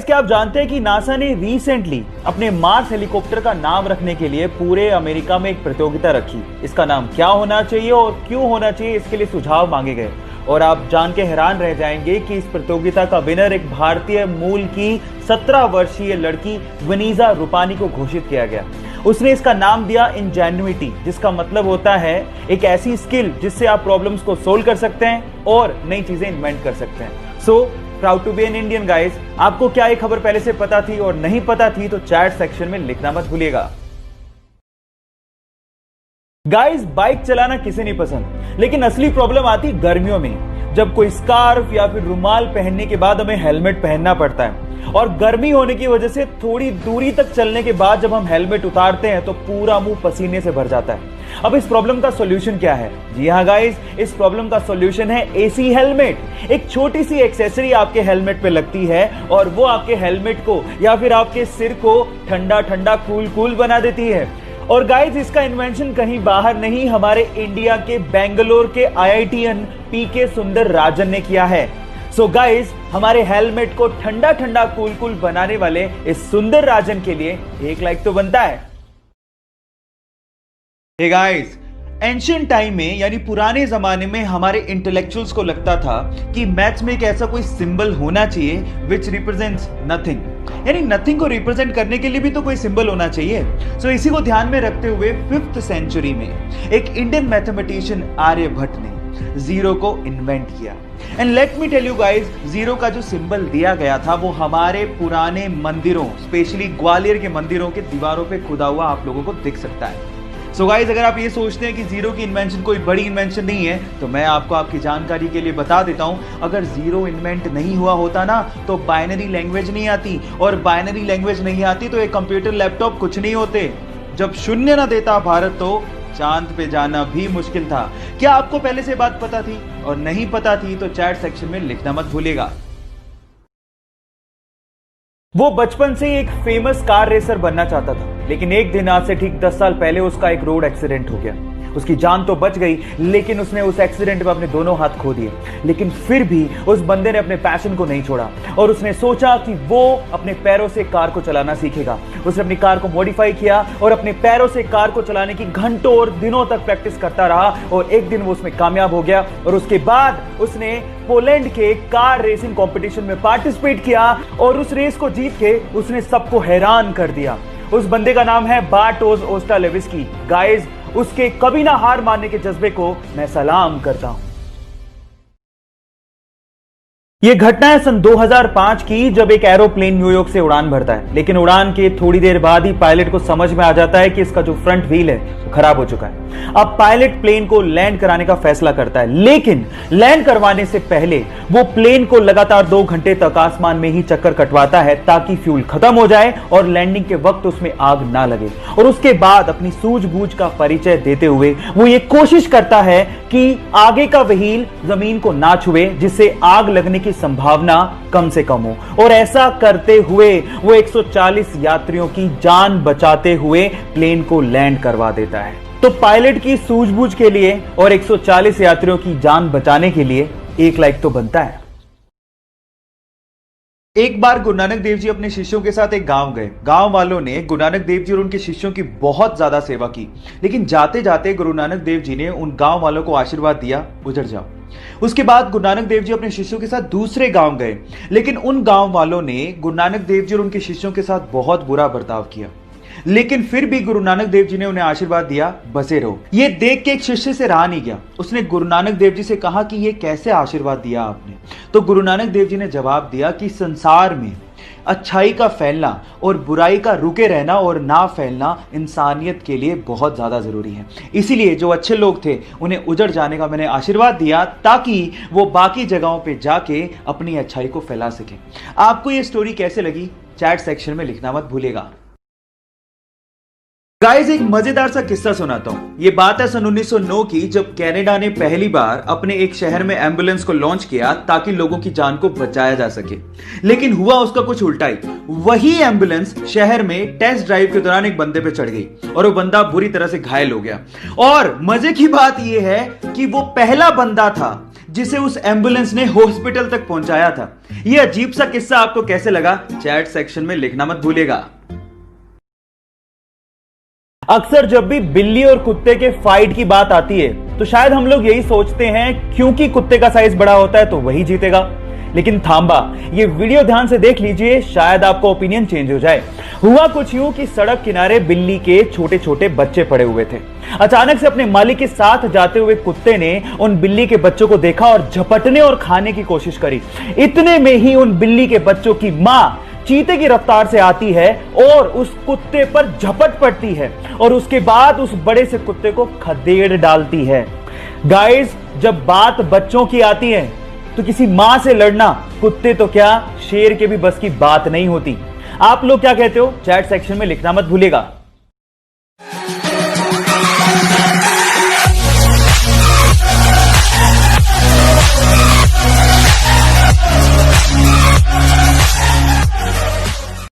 क्या आप जानते हैं कि नासा ने रिसेंटली अपने मार्स हेलीकॉप्टर का नाम रखने के लिए पूरे अमेरिका में एक प्रतियोगिता रखी। इसका नाम क्या होना चाहिए और क्यों होना चाहिए, इसके लिए सुझाव मांगे गए। और आप जान के हैरान रह जाएंगे कि इस प्रतियोगिता का विनर एक भारतीय मूल की 17 वर्षीय लड़की वनीजा रूपानी को घोषित किया गया। उसने इसका नाम दिया इंजेन्युइटी, जिसका मतलब होता है एक ऐसी स्किल जिससे आप प्रॉब्लम्स को सोल्व कर सकते हैं और नई चीजें इन्वेंट कर सकते हैं। So proud to be an Indian guys. आपको क्या ये खबर पहले से पता थी और नहीं पता थी तो चैट सेक्शन में लिखना मत भूलिएगा। गाइस, बाइक चलाना किसे नहीं पसंद, लेकिन असली प्रॉब्लम आती गर्मियों में, जब कोई स्कार्फ या फिर रुमाल पहनने के बाद हमें हेलमेट पहनना पड़ता है। और गर्मी होने की वजह से थोड़ी दूरी तक चलने के बाद जब हम हेलमेट उतारते हैं तो पूरा मुंह पसीने से भर जाता है। अब इस प्रॉब्लम का सॉल्यूशन क्या है? जी हाँ गाइस, इस प्रॉब्लम का सॉल्यूशन है एसी हेलमेट। एक छोटी सी एक्सेसरी आपके हेलमेट पे लगती है और वो आपके हेलमेट को या फिर आपके सिर को ठंडा ठंडा कूल कूल बना देती है। और गाइस, इसका इन्वेंशन कहीं बाहर नहीं, हमारे इंडिया के बेंगलोर के आईआईटीएन पीके सुंदर राजन ने किया है। सो गाइस, हमारे हेलमेट को ठंडा ठंडा कूल कूल बनाने वाले इस सुंदर राजन के लिए एक लाइक तो बनता है। हे गाइस, एंशिएंट टाइम में यानी पुराने जमाने में हमारे इंटेलेक्चुअल्स को लगता था कि मैथ्स में एक ऐसा कोई सिंबल होना चाहिए विच रिप्रेजेंट्स नथिंग, यानी नथिंग को रिप्रेजेंट करने के लिए भी तो कोई सिंबल होना चाहिए। सो इसी को ध्यान में रखते हुए 5th सेंचुरी में एक इंडियन मैथमेटिशियन आर्यभट्ट ने जीरो को इन्वेंट किया। And let me tell you guys, zero का जो सिंबल दिया गया था वो हमारे पुराने मंदिरों, स्पेशली ग्वालियर के मंदिरों के दीवारों पे खुदा हुआ आप लोगों को दिख सकता है। सो गाइस, अगर आप ये सोचते हैं कि जीरो की इन्वेंशन कोई बड़ी इन्वेंशन नहीं है, तो मैं आपको आपकी जानकारी के लिए बता देता हूं, अगर जीरो इन्वेंट नहीं हुआ होता ना तो बाइनरी लैंग्वेज नहीं आती, और बाइनरी लैंग्वेज नहीं आती तो एक कंप्यूटर लैपटॉप कुछ नहीं होते। जब शून्य ना देता भारत तो चांद पे जाना भी मुश्किल था। क्या आपको पहले से बात पता थी? और नहीं पता थी तो चैट सेक्शन में लिखना मत भूलिएगा। वो बचपन से एक फेमस कार रेसर बनना चाहता था, लेकिन एक दिन आज से ठीक 10 साल पहले उसका एक रोड एक्सीडेंट हो गया। उसकी जान तो बच गई, लेकिन उसने उस एक्सीडेंट में अपने दोनों हाथ खो दिए। लेकिन फिर भी उस बंदे ने अपने पैशन को नहीं छोड़ा और उसने सोचा कि वो अपने पैरों से कार को चलाना सीखेगा। उसने अपनी कार को मॉडिफाई किया और अपने पैरों से कार को चलाने की घंटों और दिनों तक प्रैक्टिस करता रहा और एक दिन वो उसमें कामयाब हो गया। और उसके बाद उसने पोलैंड के कार रेसिंग कंपटीशन में पार्टिसिपेट किया और उस रेस को जीत के उसने सबको हैरान कर दिया। उस बंदे का नाम है बार्टोज ओस्टालेविस्की। गाइस, उसके कभी ना हार मानने के जज्बे को मैं सलाम करता हूं। यह घटना है सन 2005 की, जब एक एरोप्लेन न्यूयॉर्क से उड़ान भरता है, लेकिन उड़ान के थोड़ी देर बाद ही पायलट को समझ में आ जाता है कि इसका जो फ्रंट व्हील है वो खराब हो चुका है। अब पायलट प्लेन को लैंड कराने का फैसला करता है, लेकिन लैंड करवाने से पहले वो प्लेन को लगातार 2 घंटे तक आसमान में ही चक्कर कटवाता है ताकि फ्यूल खत्म हो जाए और लैंडिंग के वक्त उसमें आग ना लगे। और उसके बाद अपनी सूझबूझ का परिचय देते हुए वो ये कोशिश करता है कि आगे का व्हील जमीन को ना छुए, जिससे आग लगने की संभावना कम से कम हो। और ऐसा करते हुए वो 140 यात्रियों की जान बचाते हुए प्लेन को लैंड करवा देता है। तो पायलट की सूझबूझ के लिए और 140 यात्रियों की जान बचाने के लिए एक लाइक तो बनता है। एक बार गुरु नानक देव जी अपने शिष्यों के साथ एक गांव गए। गांव वालों ने गुरु नानक देव जी और उनके शिष्यों की बहुत ज्यादा सेवा की, लेकिन जाते जाते गुरु नानक देव जी ने उन गांव वालों को आशीर्वाद दिया, उजड़ जाओ। उसके बाद गुरु नानक देव जी अपने शिष्यों के साथ दूसरे गांव गए, लेकिन उन गांव वालों ने गुरु नानक देव जी और उनके शिष्यों के साथ बहुत बुरा बर्ताव किया, लेकिन फिर भी गुरु नानक देव जी ने उन्हें आशीर्वाद दिया, बसे रहो। ये देख के एक शिष्य से रहा नहीं गया। उसने गुरु नानक देव जी से कहा कि ये कैसे आशीर्वाद दिया आपने? तो गुरु नानक देव जी ने जवाब दिया कि संसार में अच्छाई का फैलना और बुराई का रुके रहना और ना फैलना इंसानियत के लिए बहुत ज्यादा जरूरी है। इसीलिए जो अच्छे लोग थे उन्हें उजड़ जाने का मैंने आशीर्वाद दिया, ताकि वो बाकी जगहों पे जाके अपनी अच्छाई को फैला सके। आपको ये स्टोरी कैसे लगी? चैट सेक्शन में लिखना मत भूलिएगा। गाइस, एक मजेदार सा किस्सा सुनाता हूं। ये बात है सन 1909 की, जब कनाडा ने पहली बार अपने एक शहर में एम्बुलेंस को लॉन्च किया ताकि लोगों की जान को बचाया जा सके। लेकिन हुआ उसका कुछ उल्टा ही। वही एम्बुलेंस शहर में टेस्ट ड्राइव के दौरान एक बंदे पे चढ़ गई और वो बंदा बुरी तरह से घायल हो गया। और मजे की बात यह है कि वो पहला बंदा था जिसे उस एम्बुलेंस ने हॉस्पिटल तक पहुंचाया था। यह अजीब सा किस्सा आपको कैसे लगा, चैट सेक्शन में लिखना मत भूलिएगा। अक्सर जब भी बिल्ली और कुत्ते के फाइट की बात आती है तो शायद हम लोग यही सोचते हैं क्योंकि कुत्ते का साइज बड़ा होता है तो वही जीतेगा। लेकिन थांबा, ये वीडियो ध्यान से देख लीजिए, शायद आपका ओपिनियन चेंज हो जाए। हुआ कुछ यूं कि सड़क किनारे बिल्ली के छोटे छोटे बच्चे पड़े हुए थे। अचानक से अपने मालिक के साथ जाते हुए कुत्ते ने उन बिल्ली के बच्चों को देखा और झपटने और खाने की कोशिश करी। इतने में ही उन बिल्ली के बच्चों की मां चीते की रफ्तार से आती है और उस कुत्ते पर झपट पड़ती है और उसके बाद उस बड़े से कुत्ते को खदेड़ डालती है। गाइस, जब बात बच्चों की आती है तो किसी मां से लड़ना कुत्ते तो क्या शेर के भी बस की बात नहीं होती। आप लोग क्या कहते हो, चैट सेक्शन में लिखना मत भूलिएगा।